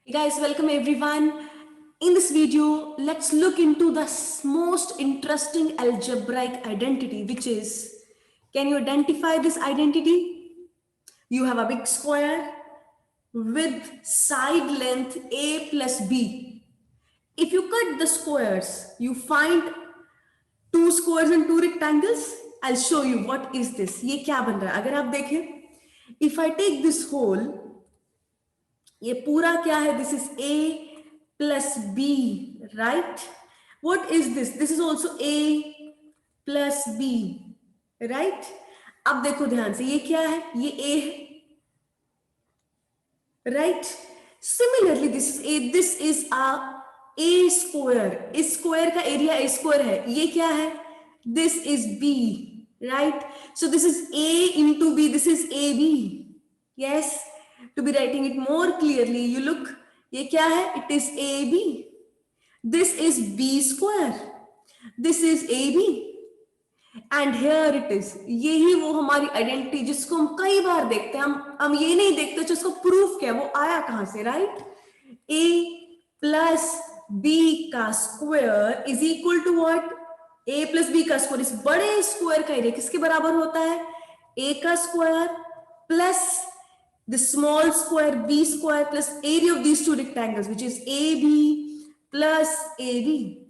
Hey guys, welcome everyone. In this video, let's look into the most interesting algebraic identity, which is, can you identify this identity? You have a big square with side length a plus b. If you cut the squares, you find two squares and two rectangles. I'll show you what is this. ये क्या बन रहा है? अगर आप देखें, if I take this whole, ये पूरा क्या है? This is a plus b, right? What is this? This is also a plus b, right? अब देखो ध्यान से, ये क्या है? ये a है, right? Similarly, this is a. This is a square. इस square का area a square है. ये क्या है? This is b, right? So this is a into b. This is ab. Yes. To be writing it more clearly, you look, ये क्या है? It is AB. This is B square. This is AB. And here it is. यही वो हमारी identity जिसको हम कई बार देखते हैं. हम ये नहीं देखते जिसको प्रूफ क्या है, वो आया कहां से, राइट? A प्लस B का square is equal to what? A plus B का स्क्वायर. इस बड़े स्क्वायर का एरिया किसके बराबर होता है? A का square plus the small square b square plus area of these two rectangles, which is AB plus AB.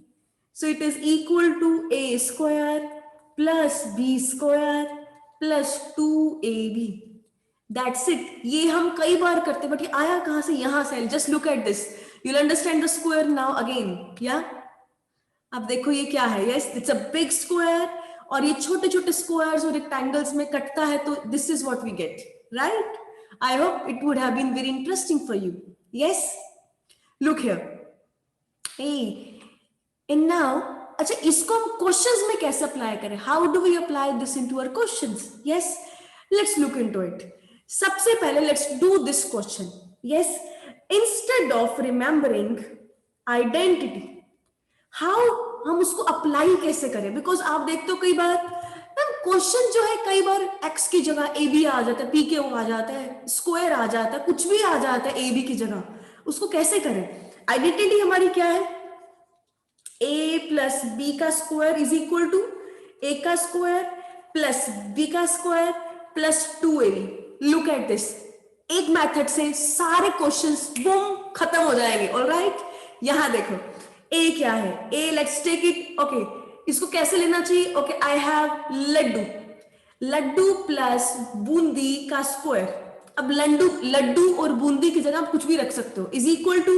So it is equal to a square plus b square plus 2ab. That's it. ये हम कई बार करते हैं, but ये आया कहां से? यहां से. Just look at this. You'll understand the square now again. Yeah? अब देखो ये क्या है? Yes, it's a big square. और ये छोटे छोटे स्क्वायर्स और रेक्टेंगल्स में कटता है, तो this is what we get, right? I hope it would have been very interesting for you. Yes? Look here. Hey. And now, अच्छा, इसको हम क्वेश्चंस में कैसे अप्लाई करें? How do we apply this into our questions? Yes? Let's look into it. सबसे पहले let's do this question. Yes? Instead of remembering identity, how हम उसको अप्लाई कैसे करें? Because आप देखते हो कई बार क्वेश्चन जो है, कई बार x की जगह ए बी आ जाता है, पी के आ जाता है, स्क्वायर आ जाता है, कुछ भी आ जाता है ए बी की जगह. उसको कैसे करें? आइडेंटिटी हमारी क्या है? a प्लस बी का स्क्वायर इज इक्वल टू ए का स्क्वायर प्लस बी का square plus 2ab. Look at this. एक मेथड से सारे क्वेश्चंस बूम खत्म हो जाएंगे. ऑलराइट, यहां देखो a क्या है? a, let's take it. Okay, इसको कैसे लेना चाहिए? Okay, I have laddu plus boondi का स्क्वायर. अब लड्डू और बूंदी की जगह आप कुछ भी रख सकते हो. इज इक्वल टू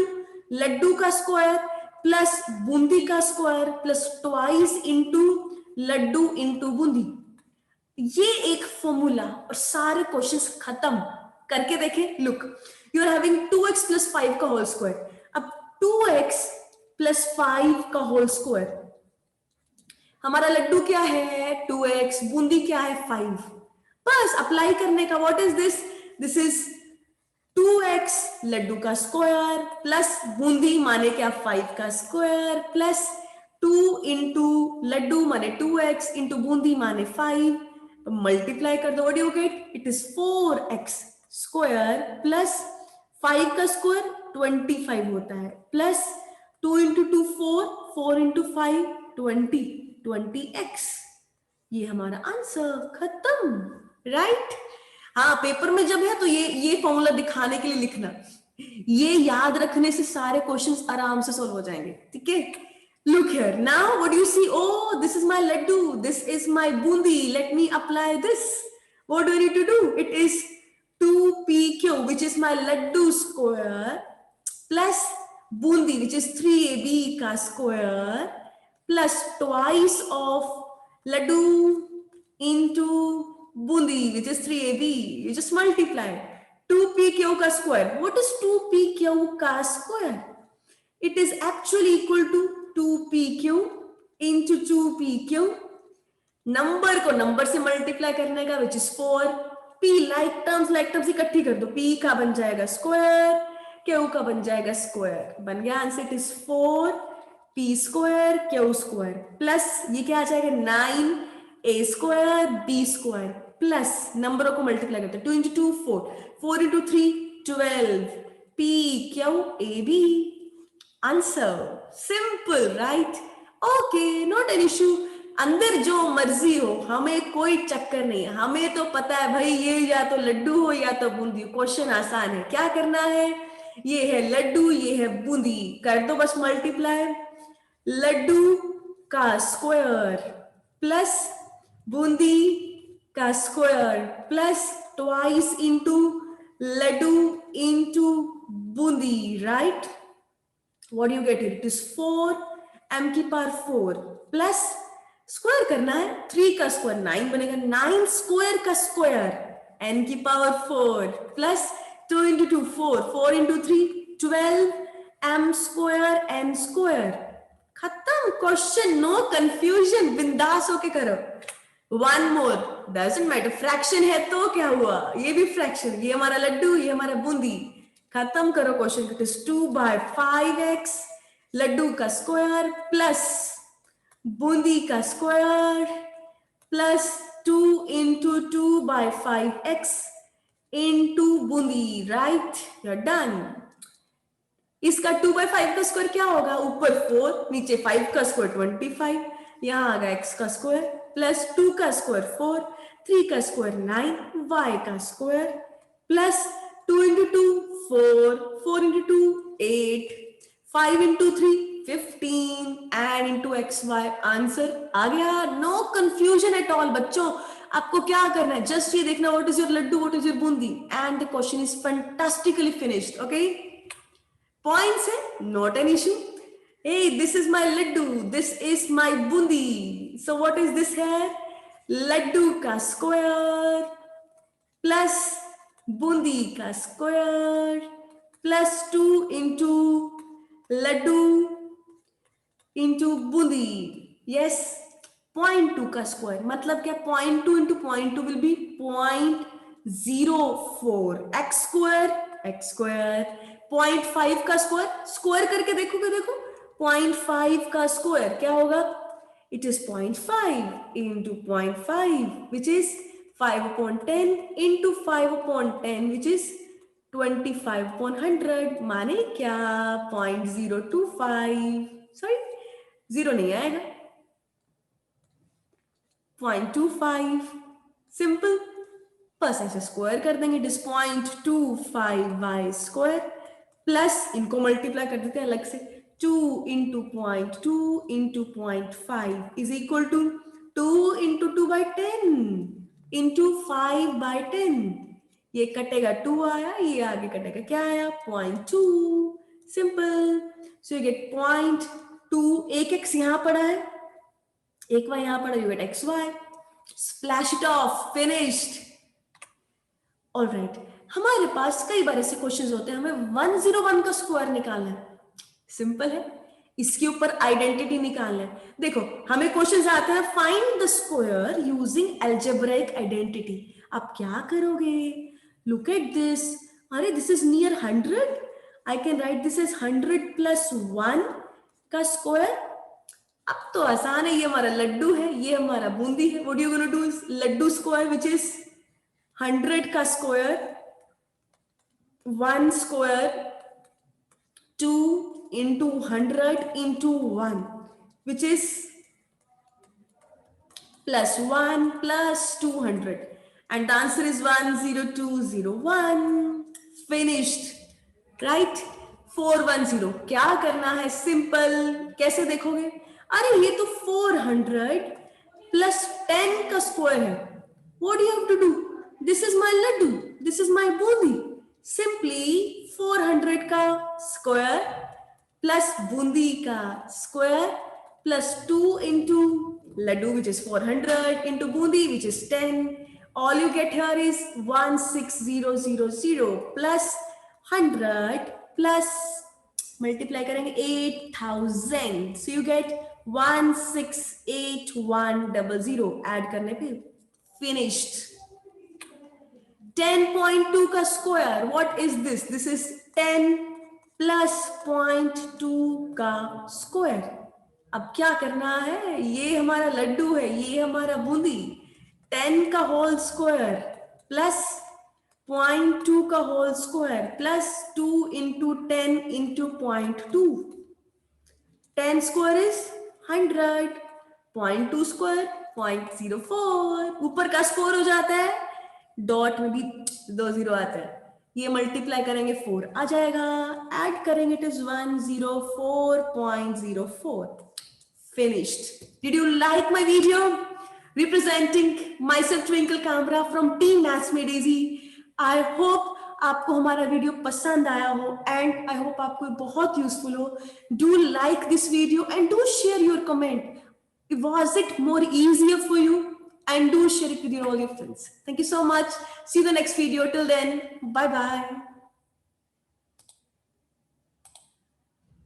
लड्डू का स्क्वायर प्लस बूंदी का square plus twice into laddu into boondi. ये एक फॉर्मूला और सारे क्वेश्चंस खत्म. करके देखें. Look, you are having 2x plus 5 का होल स्क्वायर. अब 2x प्लस 5 का होल स्क्वायर, हमारा लड्डू क्या है? 2x, बूंदी क्या है? 5. बस अप्लाई करने का. What is this? This is 2x laddu का स्क्वायर प्लस बूंदी माने क्या? 5 का स्क्वायर प्लस 2 इंटू लड्डू माने 2x इंटू बूंदी माने 5. मल्टीप्लाई कर दो. What you get? It is 4x square plus 5 का स्क्वायर 25 होता है प्लस 2 इंटू 2 4, 4 इंटू 5 20x. ये हमारा आंसर. खत्म, राइट? हाँ, पेपर में जब है तो ये फॉर्मूला दिखाने के लिए लिखना. ये याद रखने से सारे क्वेश्चंस आराम से सॉल्व हो जाएंगे. ठीक है? Look here. Now what do you see? Oh, this is my laddu, this is my boondi. Let me apply this. What do I need to do? It is 2pq, which is my laddu square, plus boondi which is 3ab का square plus twice of laddu into bundi which is 3ab. You just multiply 2pq का square. What is 2pq का square? It is actually equal to 2pq into 2pq. Number को number से multiply करने का which is 4. p like terms इकट्ठी कर दो. p का बन जाएगा स्क्वायर, q का बन जाएगा स्क्वायर. बन गया answer. It is 4 p square q square plus ये क्या आ जाएगा? 9 a square b square plus नंबरों को मल्टीप्लाई करते हैं. 2 into 2 4, 4 into 3 12, P Q A B. Answer. Simple, right? Okay, not an issue. अंदर जो मर्जी हो, हमें कोई चक्कर नहीं है. हमें तो पता है भाई ये या तो लड्डू हो या तो बूंदी. क्वेश्चन आसान है. क्या करना है? ये है लड्डू, ये है बूंदी. कर दो बस मल्टीप्लाई. लड्डू का स्क्वायर प्लस बूंदी का square plus twice into laddu into boondi, right? What do you get here? It is 4 m की पावर 4 प्लस स्क्वायर करना है. 3 का स्क्वायर 9 बनेगा. 9 स्क्वायर का स्क्वायर n की power 4 plus 2 into 2 4 4 into 3 12 m square n square. खत्म question. No confusion. बिंदास होके करो. One more. Doesn't matter. Fraction है तो क्या हुआ? ये भी फ्रैक्शन. ये हमारा लड्डू, ये हमारा बूंदी. खत्म करो question. It is 2/5x Laddu का स्क्वायर प्लस बूंदी का square plus 2 into 2/5x into boondi, right? You are done. इसका 2/5 का स्क्वायर क्या होगा? ऊपर 4 नीचे 5 का स्क्वायर 25. यहां आ गया x का स्क्वायर प्लस 2 का स्क्वायर 4 3 का स्क्वायर 9 y का square plus 2 into 2 4 4 into 2 8 5 into 3 15 and into x y. Answer आ गया. नो कंफ्यूजन एट ऑल बच्चों. आपको क्या करना है? जस्ट ये देखना what is your laddoo, what is your boondi, and the question is fantastically finished. Okay, points है, not an issue. Hey, this is my laddu, this is my bundi. So what is this here? Laddu ka square plus bundi ka square plus 2 into laddu into bundi. Yes, 0.2 का square मतलब क्या? 0.2 into 0.2 will be 0.04 x square 0.5 का square करके देखोगे. देखो 0.5 का square क्या होगा? It is 0.5 into 0.5 which is 5/10 into 5/10 which is 25/100. माने क्या? 0.025. सॉरी, 0 नहीं आएगा. 0.25. सिंपल. बस ऐसे स्क्वायर कर देंगे. It is 0.25y square plus इनको मल्टीप्लाई कर देते हैं अलग से. 2 into 0.2 into 0.5 is equal to 2 into 2/10 into 5/10. ये कटेगा 2 आया, ये आगे कटेगा क्या आया? 0.2. सिंपल. So you get 0.2. एक x यहां पड़ा है, एक y यहां पड़ा. You get xy. Splash it of. Finished. Alright. हमारे पास कई बार ऐसे क्वेश्चंस होते हैं, हमें 101 का स्क्वायर निकालना है. सिंपल है. इसके ऊपर आइडेंटिटी निकालना है. देखो हमें क्वेश्चंस आते हैं find the square using algebraic identity. आप क्या करोगे? Look at this. अरे this is near 100. I can write this is 100 plus 1 का स्क्वायर. अब तो आसान है. ये हमारा लड्डू है, ये हमारा बूंदी है. What you gonna do is laddu square which is 100 का square 1 square 2 into 100 into 1 which is plus 1 plus 200 and the answer is 10201. finished, right? 410. क्या करना है? सिंपल. कैसे देखोगे? अरे ये तो 400 plus 10 का स्क्वायर है. what do you have to do? this is my laddu, this is my bundi. simply 400 का स्क्वायर प्लस बूंदी का square plus 2 into laddu which is 400 into bundi which is 10. all you get here is 16000 plus 100 plus multiply करेंगे 8000. so you get 168,100. add करने पे finished. 10.2 का square. what is this? this is 10 plus 0.2 का square. अब क्या करना है? ये हमारा लड्डू है, ये हमारा बूंदी. 10 का होल स्क्वायर प्लस 0.2 का whole square plus 2 into 10 into 0.2, 10 square is 100, 0.2 square 0.04, ऊपर का स्कोर हो जाता है, डॉट में भी 2 जीरो आता है, ये मल्टीप्लाई करेंगे 4 आ जाएगा, ऐड करेंगे it is 104.04. Finished. Did you like my video? Representing myself Twinkle Kamra from Team Maths Made Easy. I hope आपको हमारा वीडियो पसंद आया हो एंड आई होप आपको बहुत यूजफुल हो. Do like this video and do share your comment. Was it more easier for you? And do share it with all your friends. Thank you so much. See you in the next video. Till then, bye bye.